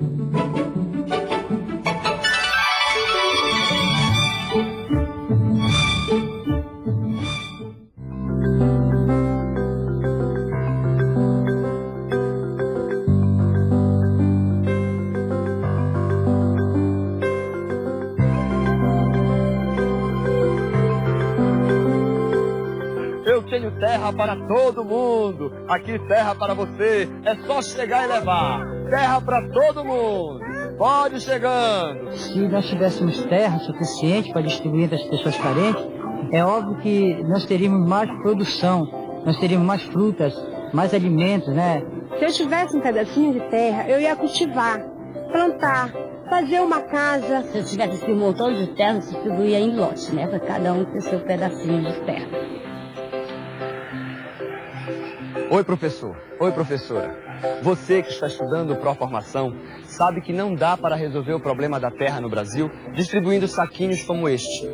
Eu tenho terra para todo mundo. Aqui terra para você. É só chegar e levar. Terra para todo mundo. Pode chegando. Se nós tivéssemos terra suficiente para distribuir entre as pessoas carentes, é óbvio que nós teríamos mais produção, nós teríamos mais frutas, mais alimentos, né? Se eu tivesse um pedacinho de terra, eu ia cultivar, plantar, fazer uma casa. Se eu tivesse esse montão de terra, eu distribuía em lote, né? Para cada um ter seu pedacinho de terra. Oi, professor. Oi, professora. Você que está estudando Proformação sabe que não dá para resolver o problema da terra no Brasil distribuindo saquinhos como este.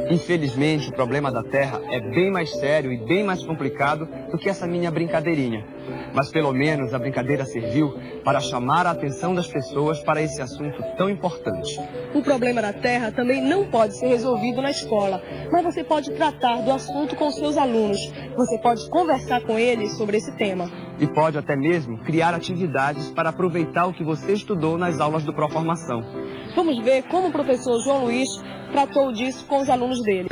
Infelizmente, o problema da terra é bem mais sério e bem mais complicado do que essa minha brincadeirinha. Mas pelo menos a brincadeira serviu para chamar a atenção das pessoas para esse assunto tão importante. O problema da terra também não pode ser resolvido na escola, mas você pode tratar do assunto com seus alunos. Você pode conversar com eles sobre esse tema. E pode até mesmo criar atividades para aproveitar o que você estudou nas aulas do Proformação. Vamos ver como o professor João Luiz tratou disso com os alunos dele.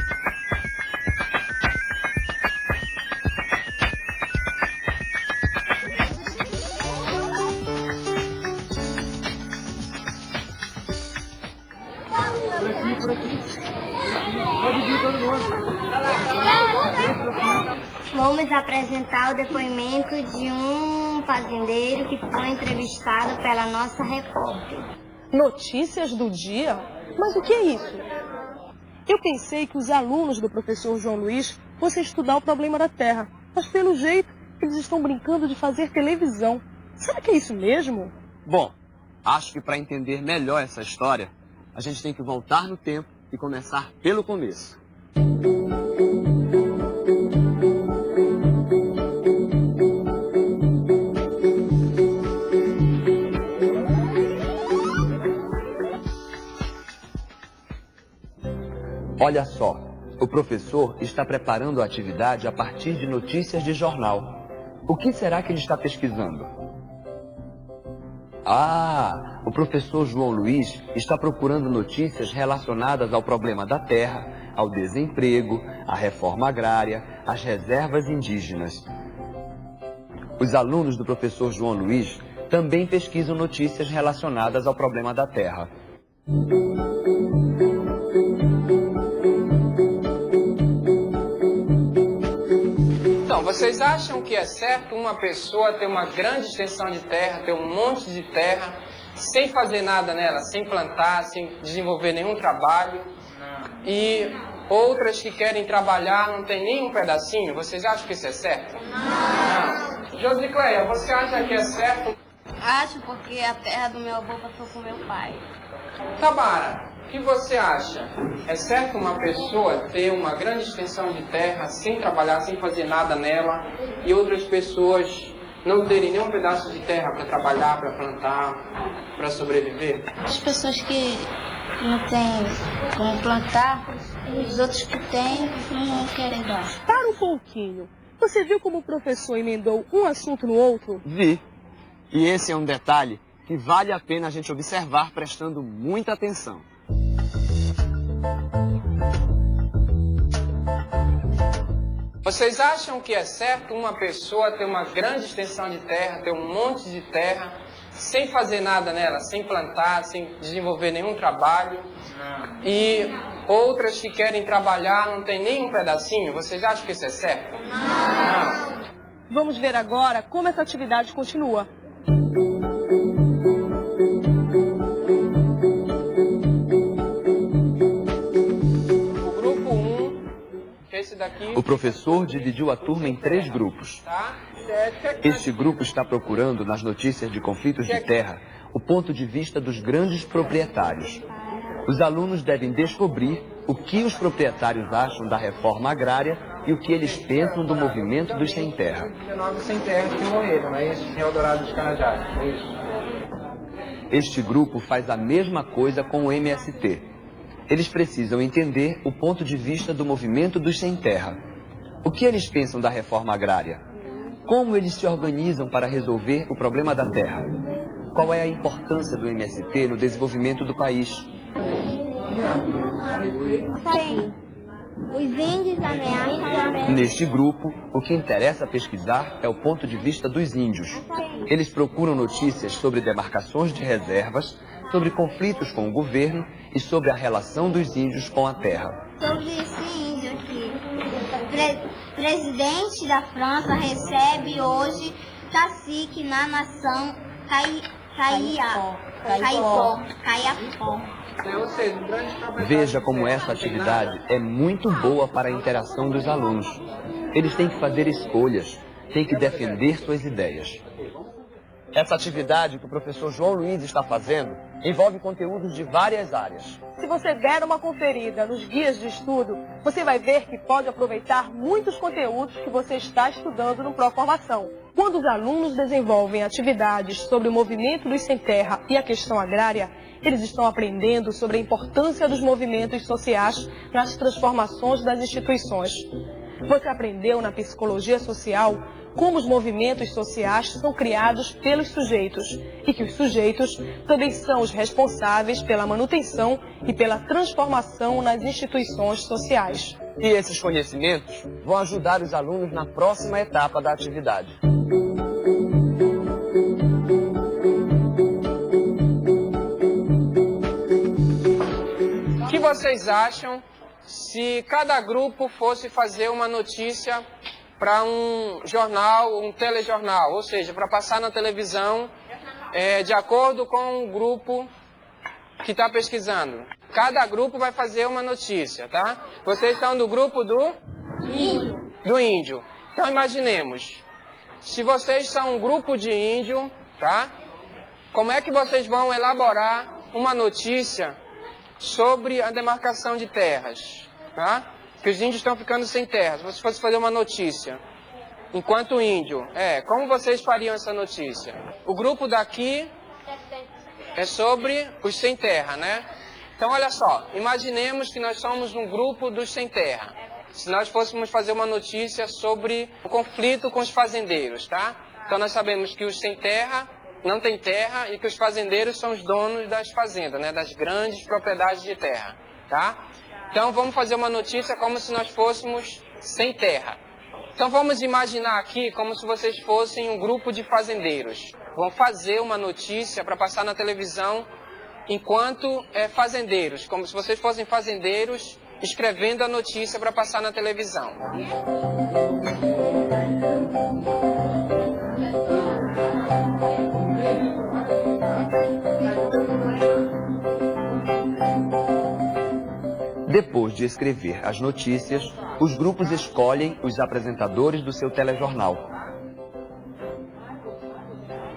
Vamos apresentar o depoimento de um fazendeiro que foi entrevistado pela nossa repórter. Notícias do dia? Mas o que é isso? Eu pensei que os alunos do professor João Luiz fossem estudar o problema da terra, mas pelo jeito eles estão brincando de fazer televisão. Será que é isso mesmo? Bom, acho que para entender melhor essa história, a gente tem que voltar no tempo e começar pelo começo. Olha só, o professor está preparando a atividade a partir de notícias de jornal. O que será que ele está pesquisando? Ah, o professor João Luiz está procurando notícias relacionadas ao problema da terra, ao desemprego, à reforma agrária, às reservas indígenas. Os alunos do professor João Luiz também pesquisam notícias relacionadas ao problema da terra. Então, vocês acham que é certo uma pessoa ter uma grande extensão de terra, ter um monte de terra, sem fazer nada nela, sem plantar, sem desenvolver nenhum trabalho, e outras que querem trabalhar não tem nem um pedacinho? Vocês acham que isso é certo? Não. Josicleia, você acha que é certo? Acho, porque a terra do meu avô passou com meu pai. Tamara, o que você acha? É certo uma pessoa ter uma grande extensão de terra sem trabalhar, sem fazer nada nela, e outras pessoas não terem nenhum pedaço de terra para trabalhar, para plantar, para sobreviver? As pessoas que não têm como plantar, os outros que têm não querem dar. Para um pouquinho. Você viu como o professor emendou um assunto no outro? Vi. E esse é um detalhe que vale a pena a gente observar prestando muita atenção. Vocês acham que é certo uma pessoa ter uma grande extensão de terra, ter um monte de terra, sem fazer nada nela, sem plantar, sem desenvolver nenhum trabalho, e outras que querem trabalhar não tem nem um pedacinho? Vocês acham que isso é certo? Não. Vamos ver agora como essa atividade continua. O grupo 1, que é esse daqui... O professor dividiu a turma em 3 grupos. Este grupo está procurando, nas notícias de conflitos de terra, o ponto de vista dos grandes proprietários. Os alunos devem descobrir o que os proprietários acham da reforma agrária e o que eles pensam do movimento dos sem terra. 19 sem terra que morreram, não é isso? Em Eldorado dos Carajás, é isso? Este grupo faz a mesma coisa com o MST. Eles precisam entender o ponto de vista do movimento dos sem terra. O que eles pensam da reforma agrária? Como eles se organizam para resolver o problema da terra? Qual é a importância do MST no desenvolvimento do país? Os índios ameaçam. Neste grupo, o que interessa pesquisar é o ponto de vista dos índios. Eles procuram notícias sobre demarcações de reservas, sobre conflitos com o governo e sobre a relação dos índios com a terra. Sobre esse índio aqui. Presidente da França recebe hoje cacique na nação Caiapó. Veja como essa atividade é muito boa para a interação dos alunos. Eles têm que fazer escolhas, têm que defender suas ideias. Essa atividade que o professor João Luiz está fazendo envolve conteúdos de várias áreas. Se você der uma conferida nos guias de estudo, você vai ver que pode aproveitar muitos conteúdos que você está estudando no Proformação. Quando os alunos desenvolvem atividades sobre o movimento dos sem terra e a questão agrária, eles estão aprendendo sobre a importância dos movimentos sociais nas transformações das instituições. Você aprendeu na psicologia social como os movimentos sociais são criados pelos sujeitos e que os sujeitos também são os responsáveis pela manutenção e pela transformação nas instituições sociais. E esses conhecimentos vão ajudar os alunos na próxima etapa da atividade. O que vocês acham se cada grupo fosse fazer uma notícia para um jornal, um telejornal, ou seja, para passar na televisão, de acordo com o grupo que está pesquisando? Cada grupo vai fazer uma notícia, tá? Vocês estão do grupo do índio. Então imaginemos, se vocês são um grupo de índio, tá? Como é que vocês vão elaborar uma notícia sobre a demarcação de terras, tá? Que os índios estão ficando sem terras. Se você fosse fazer uma notícia, enquanto índio, como vocês fariam essa notícia? O grupo daqui é sobre os sem terra, né? Então, olha só, imaginemos que nós somos um grupo dos sem terra. Se nós fôssemos fazer uma notícia sobre o conflito com os fazendeiros, tá? Então, nós sabemos que os sem terra não têm terra e que os fazendeiros são os donos das fazendas, né? Das grandes propriedades de terra, tá? Então, vamos fazer uma notícia como se nós fôssemos sem terra. Então, vamos imaginar aqui como se vocês fossem um grupo de fazendeiros. Vão fazer uma notícia para passar na televisão enquanto fazendeiros, como se vocês fossem fazendeiros escrevendo a notícia para passar na televisão. Depois de escrever as notícias, os grupos escolhem os apresentadores do seu telejornal.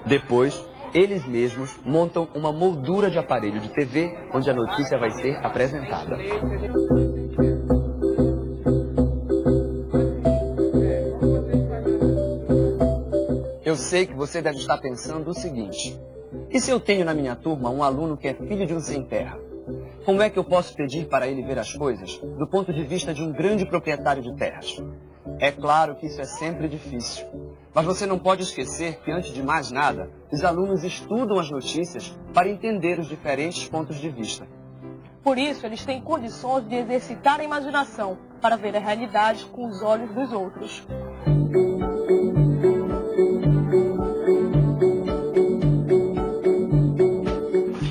Depois, eles mesmos montam uma moldura de aparelho de TV onde a notícia vai ser apresentada. Eu sei que você deve estar pensando o seguinte: e se eu tenho na minha turma um aluno que é filho de um sem terra? Como é que eu posso pedir para ele ver as coisas do ponto de vista de um grande proprietário de terras? É claro que isso é sempre difícil. Mas você não pode esquecer que, antes de mais nada, os alunos estudam as notícias para entender os diferentes pontos de vista. Por isso, eles têm condições de exercitar a imaginação para ver a realidade com os olhos dos outros.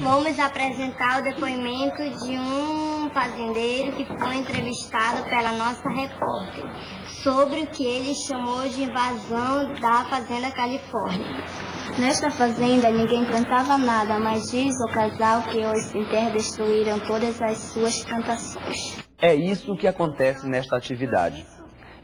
Vamos apresentar o depoimento de um fazendeiro que foi entrevistado pela nossa repórter sobre o que ele chamou de invasão da Fazenda Califórnia. Nesta fazenda ninguém plantava nada, mas diz o casal que os sem terra destruíram todas as suas plantações. É isso que acontece nesta atividade.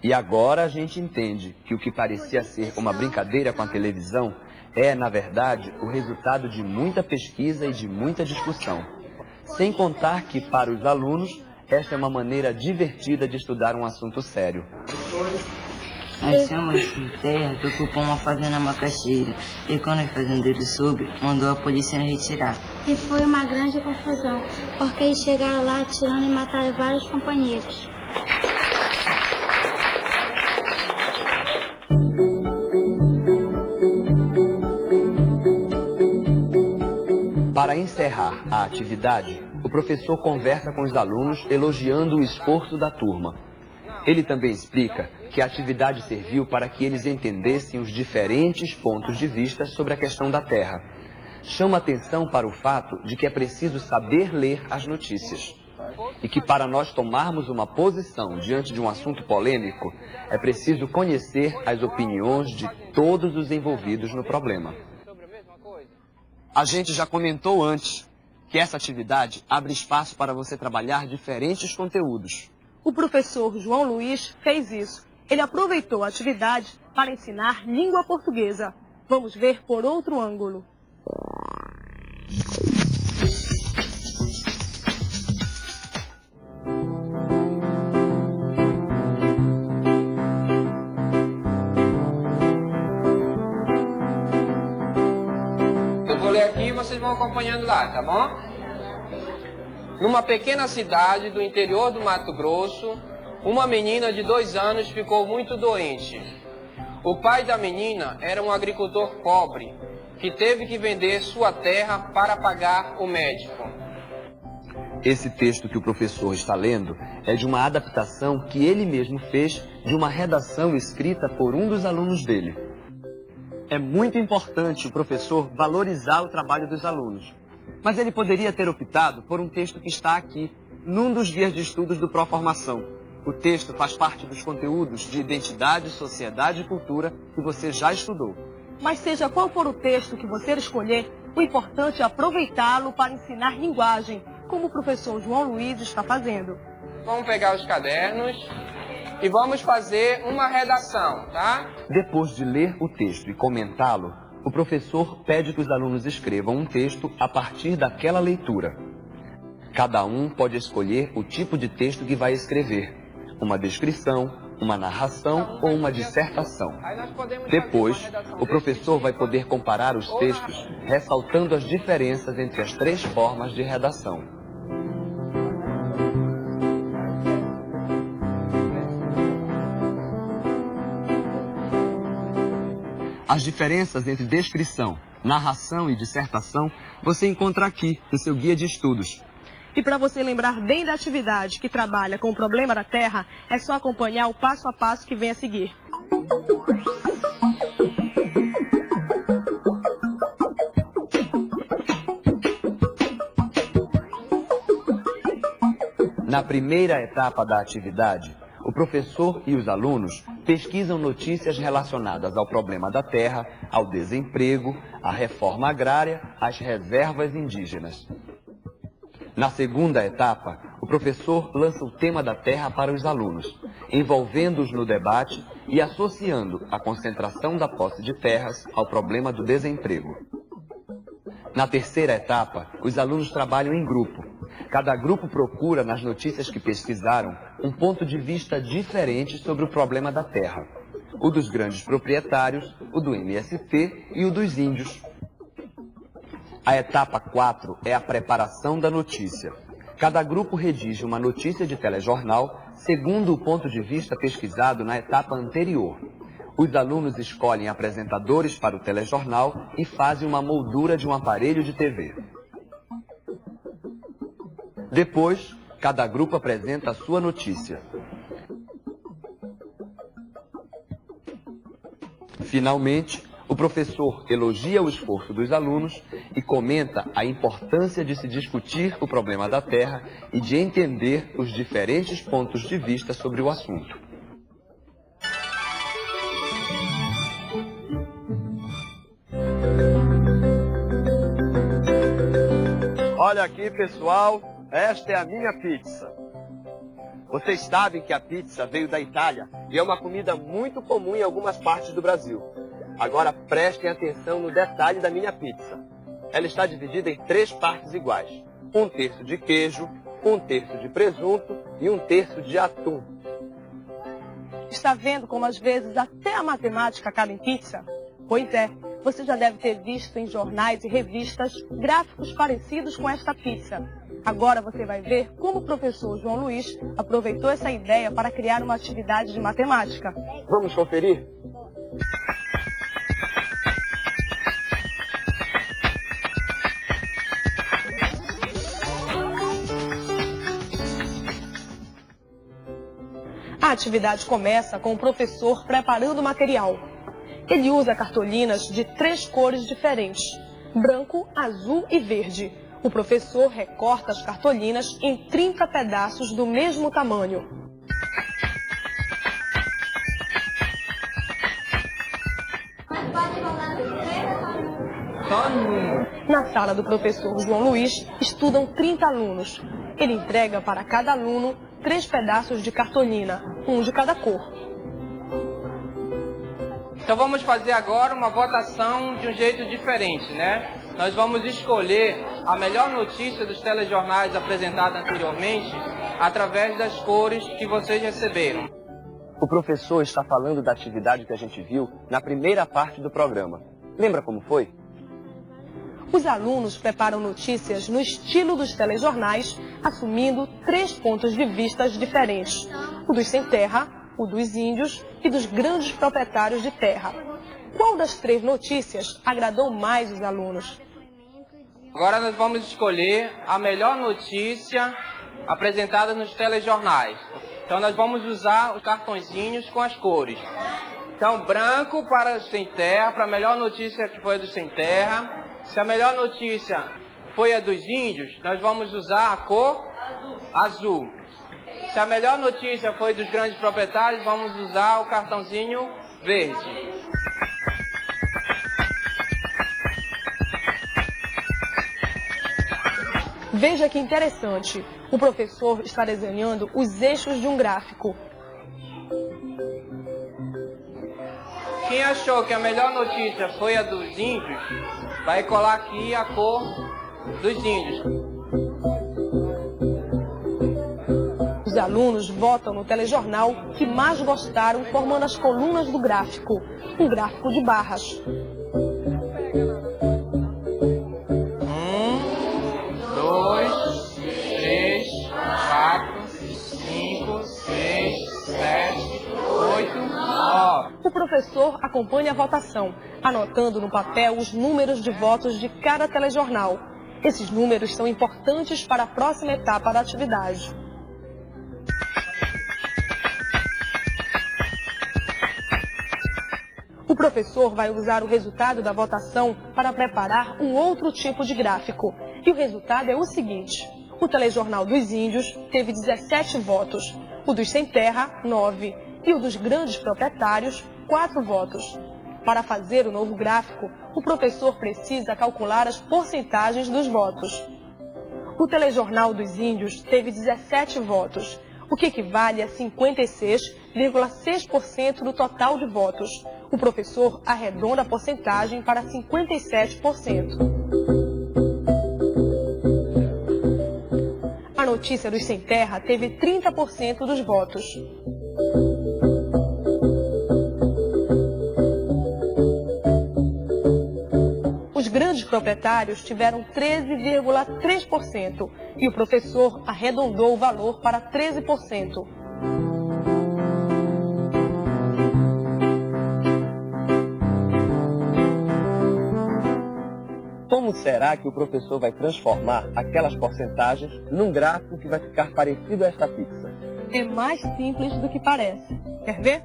E agora a gente entende que o que parecia ser uma brincadeira com a televisão é, na verdade, o resultado de muita pesquisa e de muita discussão. Sem contar que, para os alunos, esta é uma maneira divertida de estudar um assunto sério. Nós chamamos de terra que ocupou uma fazenda macaxeira. E quando o fazendeiro soube, mandou a polícia retirar. E foi uma grande confusão, porque eles chegaram lá atirando e mataram vários companheiros. Para encerrar a atividade, o professor conversa com os alunos elogiando o esforço da turma. Ele também explica que a atividade serviu para que eles entendessem os diferentes pontos de vista sobre a questão da Terra. Chama atenção para o fato de que é preciso saber ler as notícias. E que para nós tomarmos uma posição diante de um assunto polêmico, é preciso conhecer as opiniões de todos os envolvidos no problema. A gente já comentou antes que essa atividade abre espaço para você trabalhar diferentes conteúdos. O professor João Luiz fez isso. Ele aproveitou a atividade para ensinar língua portuguesa. Vamos ver por outro ângulo. Eu vou ler aqui e vocês vão acompanhando lá, tá bom? Numa pequena cidade do interior do Mato Grosso, uma menina de 2 anos ficou muito doente. O pai da menina era um agricultor pobre, que teve que vender sua terra para pagar o médico. Esse texto que o professor está lendo é de uma adaptação que ele mesmo fez de uma redação escrita por um dos alunos dele. É muito importante o professor valorizar o trabalho dos alunos. Mas ele poderia ter optado por um texto que está aqui, num dos guias de estudos do Proformação. O texto faz parte dos conteúdos de identidade, sociedade e cultura que você já estudou. Mas seja qual for o texto que você escolher, o importante é aproveitá-lo para ensinar linguagem, como o professor João Luiz está fazendo. Vamos pegar os cadernos e vamos fazer uma redação, tá? Depois de ler o texto e comentá-lo, o professor pede que os alunos escrevam um texto a partir daquela leitura. Cada um pode escolher o tipo de texto que vai escrever: uma descrição, uma narração ou uma dissertação. Depois, o professor vai poder comparar os textos, ressaltando as diferenças entre as 3 formas de redação. As diferenças entre descrição, narração e dissertação você encontra aqui no seu guia de estudos. E para você lembrar bem da atividade que trabalha com o problema da Terra, é só acompanhar o passo a passo que vem a seguir. Na primeira etapa da atividade, o professor e os alunos pesquisam notícias relacionadas ao problema da terra, ao desemprego, à reforma agrária, às reservas indígenas. Na segunda etapa, o professor lança o tema da terra para os alunos, envolvendo-os no debate e associando a concentração da posse de terras ao problema do desemprego. Na terceira etapa, os alunos trabalham em grupo. Cada grupo procura, nas notícias que pesquisaram, um ponto de vista diferente sobre o problema da terra. O dos grandes proprietários, o do MST e o dos índios. A etapa 4 é a preparação da notícia. Cada grupo redige uma notícia de telejornal segundo o ponto de vista pesquisado na etapa anterior. Os alunos escolhem apresentadores para o telejornal e fazem uma moldura de um aparelho de TV. Depois, cada grupo apresenta a sua notícia. Finalmente, o professor elogia o esforço dos alunos e comenta a importância de se discutir o problema da terra e de entender os diferentes pontos de vista sobre o assunto. Olha aqui, pessoal, esta é a minha pizza. Vocês sabem que a pizza veio da Itália e é uma comida muito comum em algumas partes do Brasil. Agora prestem atenção no detalhe da minha pizza. Ela está dividida em 3 partes iguais. 1/3 de queijo, 1/3 de presunto e 1/3 de atum. Está vendo como às vezes até a matemática acaba em pizza? Pois é, você já deve ter visto em jornais e revistas gráficos parecidos com esta pizza. Agora você vai ver como o professor João Luiz aproveitou essa ideia para criar uma atividade de matemática. Vamos conferir? A atividade começa com o professor preparando o material. Ele usa cartolinas de 3 cores diferentes: branco, azul e verde. O professor recorta as cartolinas em 30 pedaços do mesmo tamanho. Na sala do professor João Luiz, estudam 30 alunos. Ele entrega para cada aluno 3 pedaços de cartolina, um de cada cor. Então vamos fazer agora uma votação de um jeito diferente, né? Nós vamos escolher a melhor notícia dos telejornais apresentados anteriormente através das cores que vocês receberam. O professor está falando da atividade que a gente viu na primeira parte do programa. Lembra como foi? Os alunos preparam notícias no estilo dos telejornais, assumindo 3 pontos de vista diferentes: o dos sem terra, o dos índios e dos grandes proprietários de terra. Qual das 3 notícias agradou mais os alunos? Agora nós vamos escolher a melhor notícia apresentada nos telejornais. Então nós vamos usar os cartõezinhos com as cores. Então branco para os sem terra, para a melhor notícia que foi a dos sem terra. Se a melhor notícia foi a dos índios, nós vamos usar a cor azul. Se a melhor notícia foi dos grandes proprietários, vamos usar o cartãozinho verde. Veja que interessante. O professor está desenhando os eixos de um gráfico. Quem achou que a melhor notícia foi a dos índios, vai colar aqui a cor dos índios. Os alunos votam no telejornal que mais gostaram, formando as colunas do gráfico, um gráfico de barras. 1, 2, 3, 4, 5, 6, 7, 8, 9. O professor acompanha a votação, anotando no papel os números de votos de cada telejornal. Esses números são importantes para a próxima etapa da atividade. O professor vai usar o resultado da votação para preparar um outro tipo de gráfico. E o resultado é o seguinte: o telejornal dos índios teve 17 votos, o dos sem terra, 9, e o dos grandes proprietários, 4 votos. Para fazer o novo gráfico, o professor precisa calcular as porcentagens dos votos. O telejornal dos índios teve 17 votos, o que equivale a 56,6% do total de votos. O professor arredonda a porcentagem para 57%. A notícia dos sem terra teve 30% dos votos. Os grandes proprietários tiveram 13,3% e o professor arredondou o valor para 13%. Como será que o professor vai transformar aquelas porcentagens num gráfico que vai ficar parecido a esta pizza? É mais simples do que parece. Quer ver?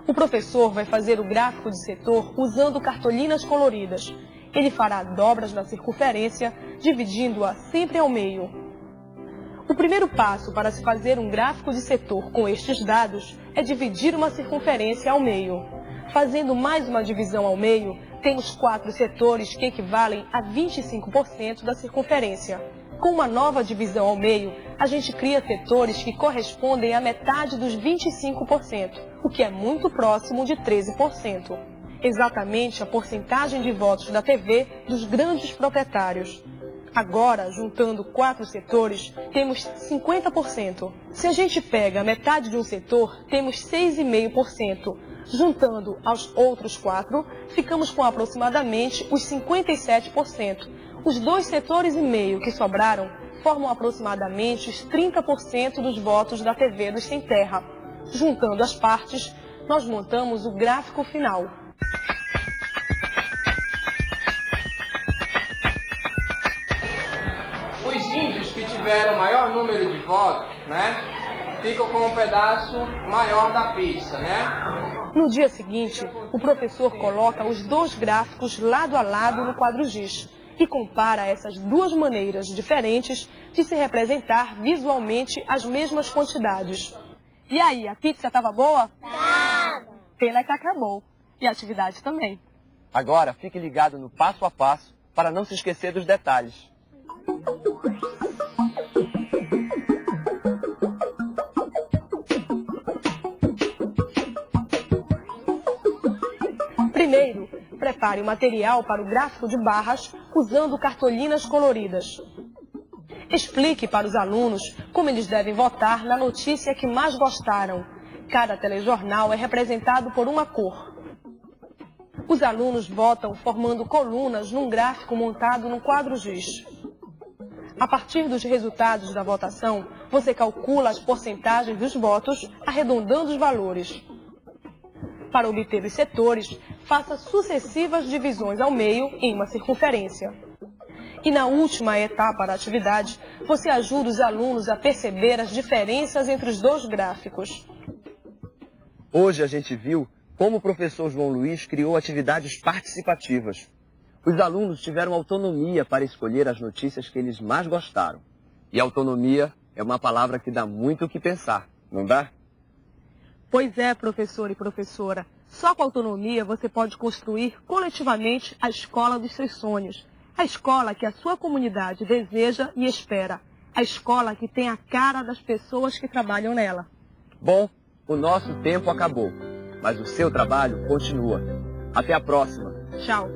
O professor vai fazer o gráfico de setor usando cartolinas coloridas. Ele fará dobras na circunferência, dividindo-a sempre ao meio. O primeiro passo para se fazer um gráfico de setor com estes dados é dividir uma circunferência ao meio. Fazendo mais uma divisão ao meio, temos 4 setores que equivalem a 25% da circunferência. Com uma nova divisão ao meio, a gente cria setores que correspondem à metade dos 25%, o que é muito próximo de 13%. Exatamente a porcentagem de votos da TV dos grandes proprietários. Agora, juntando 4 setores, temos 50%. Se a gente pega metade de um setor, temos 6,5%. Juntando aos outros 4, ficamos com aproximadamente os 57%. Os 2 setores e meio que sobraram formam aproximadamente os 30% dos votos da TV dos Sem Terra. Juntando as partes, nós montamos o gráfico final. Os índios que tiveram o maior número de votos, né, ficam com um pedaço maior da pizza, né? No dia seguinte, o professor coloca os 2 gráficos lado a lado no quadro giz e compara essas 2 maneiras diferentes de se representar visualmente as mesmas quantidades. E aí, a pizza estava boa? Tava. Pena que acabou. E a atividade também. Agora, fique ligado no passo a passo para não se esquecer dos detalhes. Primeiro, prepare o material para o gráfico de barras usando cartolinas coloridas. Explique para os alunos como eles devem votar na notícia que mais gostaram. Cada telejornal é representado por uma cor. Os alunos votam formando colunas num gráfico montado no quadro giz. A partir dos resultados da votação, você calcula as porcentagens dos votos, arredondando os valores. Para obter os setores, faça sucessivas divisões ao meio em uma circunferência. E na última etapa da atividade, você ajuda os alunos a perceber as diferenças entre os 2 gráficos. Hoje a gente viu como o professor João Luiz criou atividades participativas. Os alunos tiveram autonomia para escolher as notícias que eles mais gostaram. E autonomia é uma palavra que dá muito o que pensar, não dá? Pois é, professor e professora. Só com autonomia você pode construir coletivamente a escola dos seus sonhos. A escola que a sua comunidade deseja e espera. A escola que tem a cara das pessoas que trabalham nela. Bom, o nosso tempo acabou, mas o seu trabalho continua. Até a próxima. Tchau.